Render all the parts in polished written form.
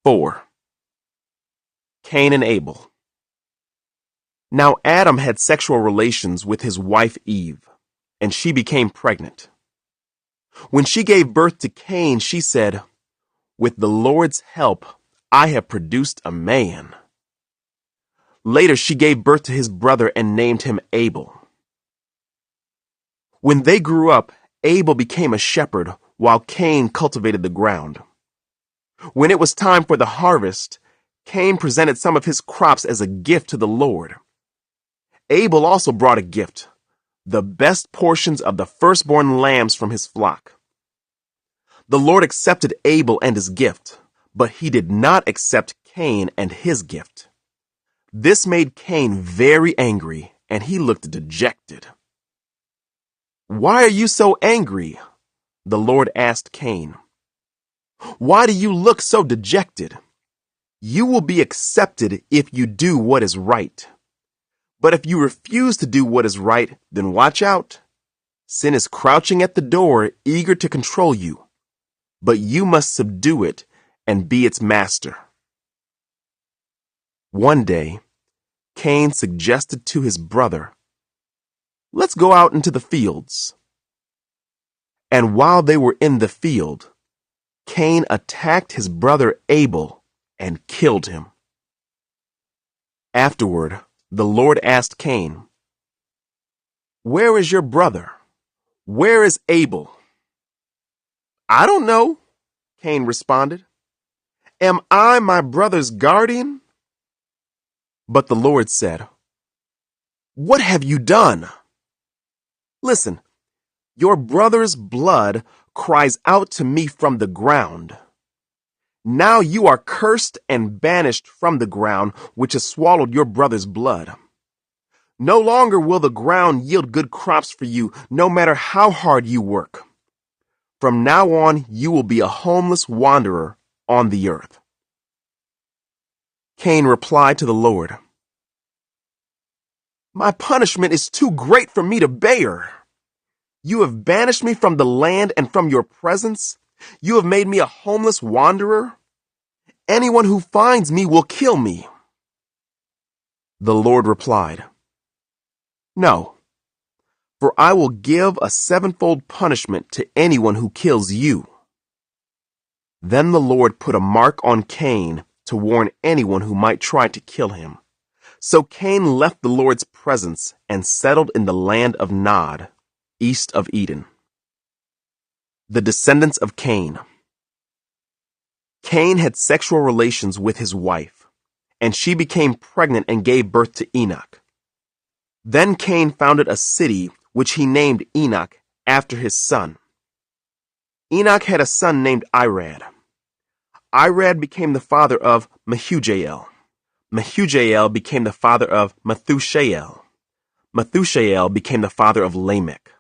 4. Cain and Abel. Now Adam had sexual relations with his wife Eve, and she became pregnant. When she gave birth to Cain, she said, "With the Lord's help, I have produced a man." Later, she gave birth to his brother and named him Abel. When they grew up, Abel became a shepherd while Cain cultivated the ground. When it was time for the harvest, Cain presented some of his crops as a gift to the Lord. Abel also brought a gift, the best portions of the firstborn lambs from his flock. The Lord accepted Abel and his gift, but he did not accept Cain and his gift. This made Cain very angry, and he looked dejected. "Why are you so angry?" the Lord asked Cain. "Why do you look so dejected? You will be accepted if you do what is right. But if you refuse to do what is right, then watch out. Sin is crouching at the door, eager to control you. But you must subdue it and be its master." One day, Cain suggested to his brother, "Let's go out into the fields." And while they were in the field, Cain attacked his brother Abel and killed him. Afterward, the Lord asked Cain, "Where is your brother? Where is Abel?" "I don't know," Cain responded. "Am I my brother's guardian?" But the Lord said, "What have you done? Listen, your brother's blood cries out to me from the ground. Now you are cursed and banished from the ground, which has swallowed your brother's blood. No longer will the ground yield good crops for you, no matter how hard you work. From now on, you will be a homeless wanderer on the earth." Cain replied to the Lord, "My punishment is too great for me to bear. You have banished me from the land and from your presence. You have made me a homeless wanderer. Anyone who finds me will kill me." The Lord replied, "No, for I will give a sevenfold punishment to anyone who kills you." Then the Lord put a mark on Cain to warn anyone who might try to kill him. So Cain left the Lord's presence and settled in the land of Nod, east of Eden. The descendants of Cain. Cain had sexual relations with his wife, and she became pregnant and gave birth to Enoch. Then Cain founded a city which he named Enoch after his son. Enoch had a son named Irad. Irad became the father of Mehujael. Mehujael became the father of Methushael. Methushael became the father of Lamech.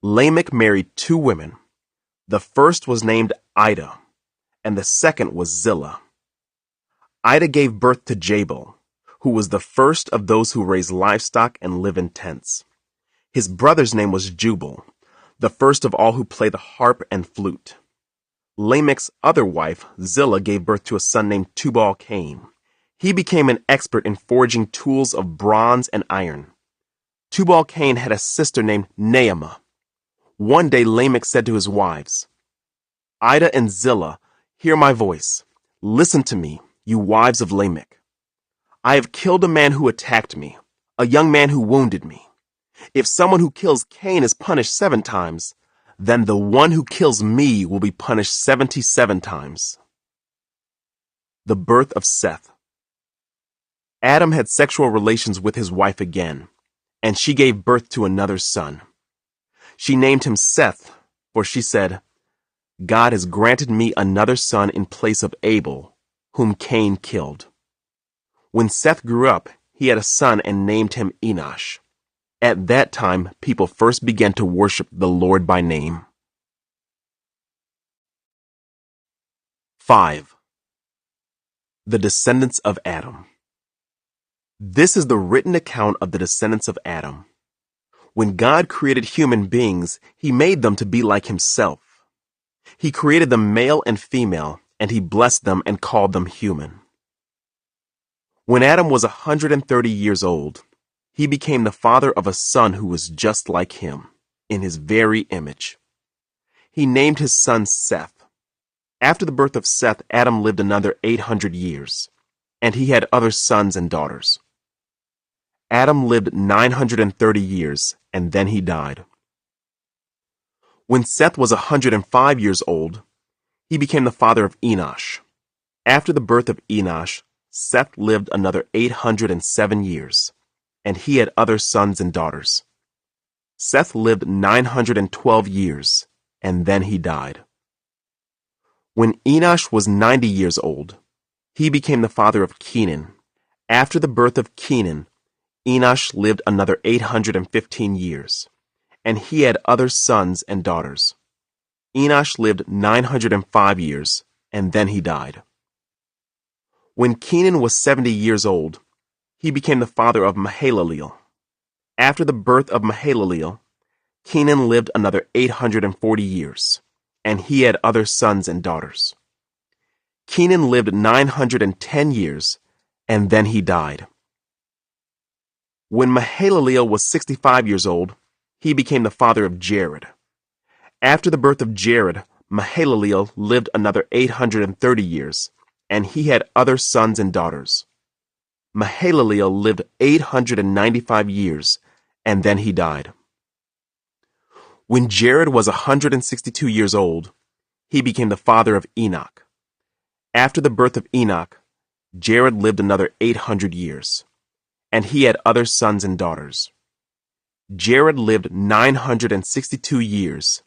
Lamech married 2 women. The first was named Ida, and the second was Zillah. Ida gave birth to Jabal, who was the first of those who raise livestock and live in tents. His brother's name was Jubal, the first of all who play the harp and flute. Lamech's other wife, Zillah, gave birth to a son named Tubal-Cain. He became an expert in forging tools of bronze and iron. Tubal-Cain had a sister named Naamah. One day Lamech said to his wives, "Ida and Zillah, hear my voice. Listen to me, you wives of Lamech. I have killed a man who attacked me, a young man who wounded me. If someone who kills Cain is punished 7 times, then the one who kills me will be punished 77 times. The birth of Seth. Adam had sexual relations with his wife again, and she gave birth to another son. She named him Seth, for she said, "God has granted me another son in place of Abel, whom Cain killed." When Seth grew up, he had a son and named him Enosh. At that time, people first began to worship the Lord by name. 5. The descendants of Adam. This is the written account of the descendants of Adam. When God created human beings, he made them to be like himself. He created them male and female, and he blessed them and called them human. When Adam was 130 years old, he became the father of a son who was just like him, in his very image. He named his son Seth. After the birth of Seth, Adam lived another 800 years, and he had other sons and daughters. Adam lived 930 years, and then he died. When Seth was 105 years old, he became the father of Enosh. After the birth of Enosh, Seth lived another 807 years, and he had other sons and daughters. Seth lived 912 years, and then he died. When Enosh was 90 years old, he became the father of Kenan. After the birth of Kenan, Enosh lived another 815 years, and he had other sons and daughters. Enosh lived 905 years, and then he died. When Kenan was 70 years old, he became the father of Mahalalel. After the birth of Mahalalel, Kenan lived another 840 years, and he had other sons and daughters. Kenan lived 910 years, and then he died. When Mahalalel was 65 years old, he became the father of Jared. After the birth of Jared, Mahalalel lived another 830 years, and he had other sons and daughters. Mahalalel lived 895 years, and then he died. When Jared was 162 years old, he became the father of Enoch. After the birth of Enoch, Jared lived another 800 years, and he had other sons and daughters. Jared lived 962 years,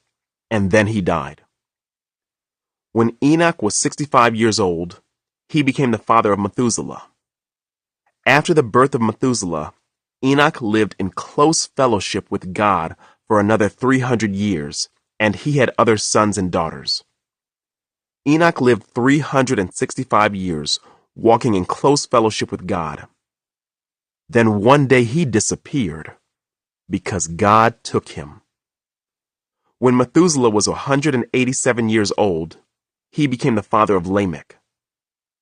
and then he died. When Enoch was 65 years old, he became the father of Methuselah. After the birth of Methuselah, Enoch lived in close fellowship with God for another 300 years, and he had other sons and daughters. Enoch lived 365 years, walking in close fellowship with God. Then one day he disappeared, because God took him. When Methuselah was 187 years old, he became the father of Lamech.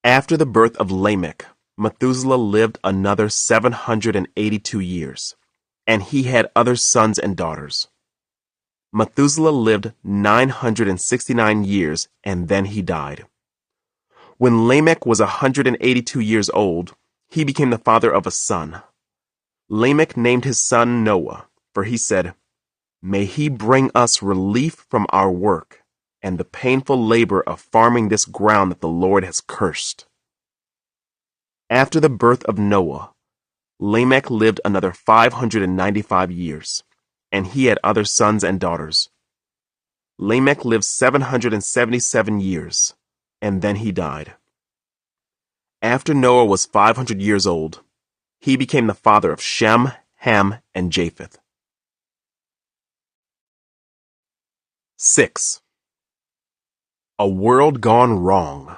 After the birth of Lamech, Methuselah lived another 782 years, and he had other sons and daughters. Methuselah lived 969 years, and then he died. When Lamech was 182 years old, he became the father of a son. Lamech named his son Noah, for he said, "May he bring us relief from our work and the painful labor of farming this ground that the Lord has cursed." After the birth of Noah, Lamech lived another 595 years, and he had other sons and daughters. Lamech lived 777 years, and then he died. After Noah was 500 years old, he became the father of Shem, Ham, and Japheth. 6. A world gone wrong.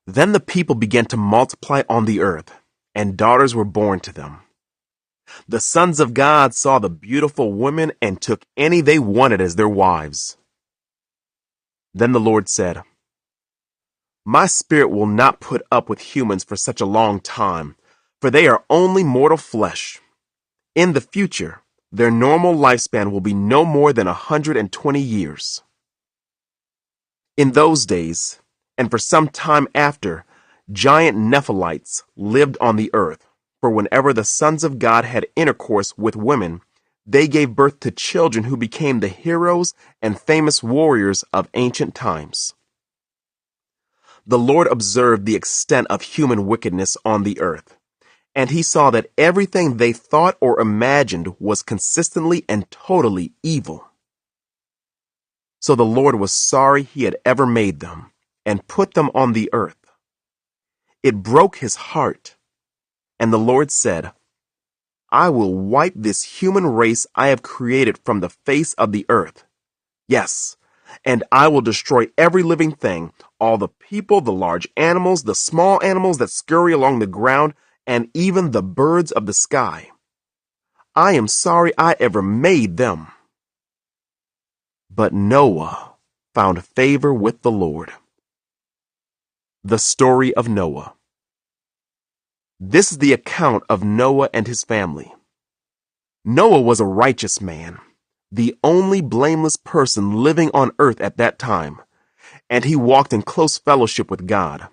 Then the people began to multiply on the earth, and daughters were born to them. The sons of God saw the beautiful women and took any they wanted as their wives. Then the Lord said, "My spirit will not put up with humans for such a long time, for they are only mortal flesh. In the future, their normal lifespan will be no more than 120 years. In those days, and for some time after, giant Nephilites lived on the earth, for whenever the sons of God had intercourse with women, they gave birth to children who became the heroes and famous warriors of ancient times. The Lord observed the extent of human wickedness on the earth, and he saw that everything they thought or imagined was consistently and totally evil. So the Lord was sorry he had ever made them and put them on the earth. It broke his heart, and the Lord said, "I will wipe this human race I have created from the face of the earth. Yes, and I will destroy every living thing, all the people, the large animals, the small animals that scurry along the ground, and even the birds of the sky. I am sorry I ever made them." But Noah found favor with the Lord. The story of Noah. This is the account of Noah and his family. Noah was a righteous man, the only blameless person living on earth at that time, and he walked in close fellowship with God.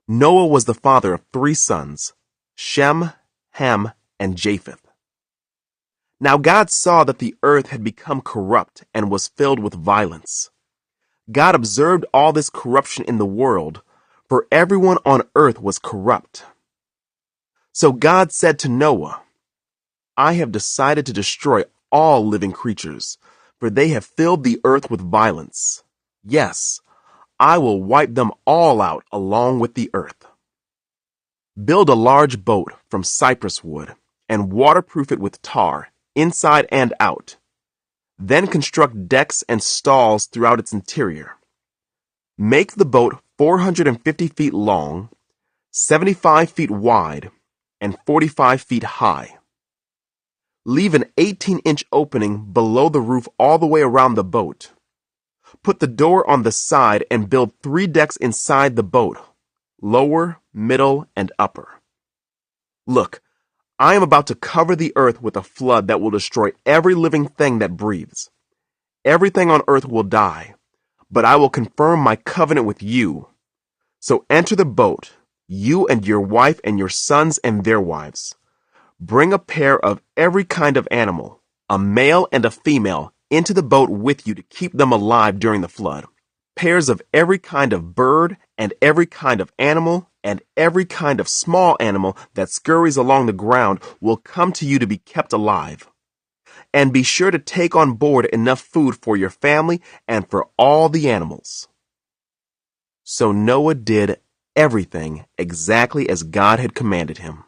Noah was the father of 3 sons, Shem, Ham, and Japheth. Now God saw that the earth had become corrupt and was filled with violence. God observed all this corruption in the world, for everyone on earth was corrupt. So God said to Noah, I have decided to destroy all living creatures, for they have filled the earth with violence. Yes, I will wipe them all out along with the earth. Build a large boat from cypress wood and waterproof it with tar, inside and out. Then construct decks and stalls throughout its interior. Make the boat 450 feet long, 75 feet wide, and 45 feet high. Leave an 18-inch opening below the roof all the way around the boat. Put the door on the side and build 3 decks inside the boat, lower, middle, and upper. Look, I am about to cover the earth with a flood that will destroy every living thing that breathes. Everything on earth will die, but I will confirm my covenant with you. So enter the boat, you and your wife and your sons and their wives. Bring a pair of every kind of animal, a male and a female, into the boat with you to keep them alive during the flood. Pairs of every kind of bird and every kind of animal and every kind of small animal that scurries along the ground will come to you to be kept alive. And be sure to take on board enough food for your family and for all the animals. So Noah did everything exactly as God had commanded him.